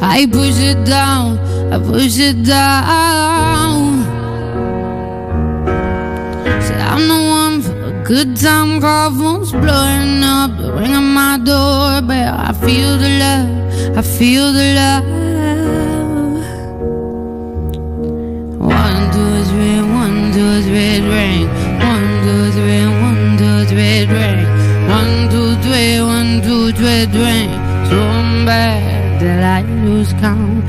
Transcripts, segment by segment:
I push it down, I push it down. Say I'm the one for a good time, call phones blowing up, ringing my doorbell. I feel the love, I feel the love. 1, 2, 3, 1, 2, 3, ring. 1, 2, 3, 1, 2, 3, ring. 1, 2, 3, 1, 2, 3, ring. So bad that I lose count.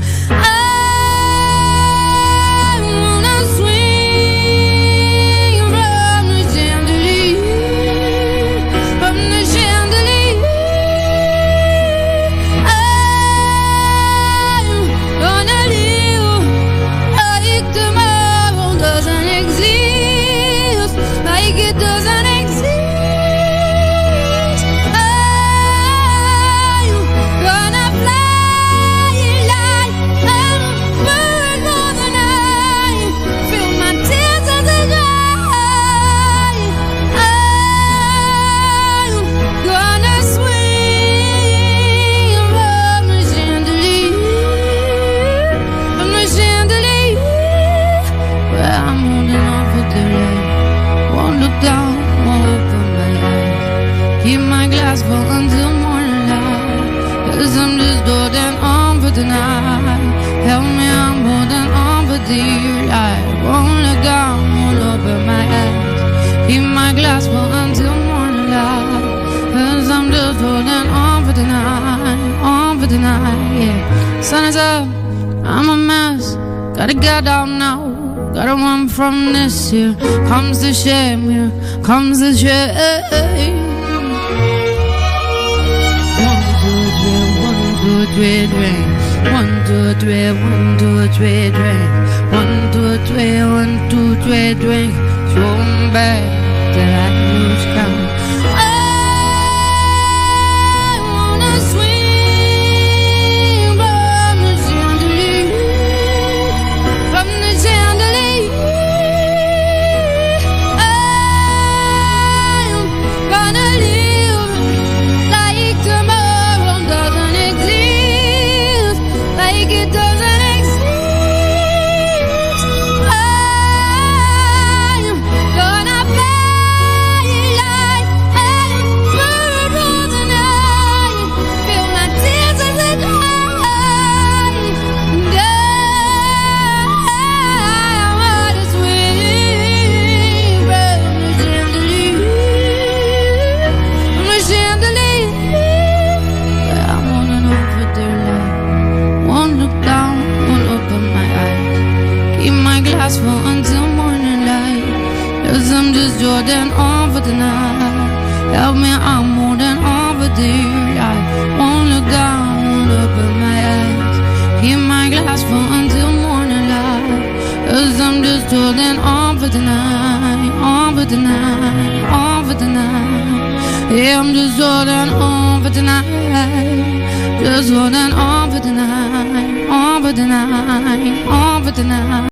Keep my glass full until morning light, 'cause I'm just holding on for tonight. Help me, I'm holding on for dear life. Won't look down, won't open my eyes. Keep my glass full until morning light, 'cause I'm just holding on for tonight, yeah. Sun is up, I'm a mess, gotta get out now. Gotta run from this, here comes the shame, here comes the shame. 1, 2, 3, ring. 1, 2, 3, 1, 2, 3, ring. 1, 2, 3, 1, 2, 3, ring. So bad that I lose count. Full until morning light, 'cause I'm just holding on for tonight. Help me, I'm holding on for dear life. Won't look down, won't open my eyes. Keep my glass full until morning light, 'cause I'm just holding on for tonight, on for tonight, on for tonight. Yeah, I'm just holding on for tonight, just holding on for tonight, on for tonight, on for tonight.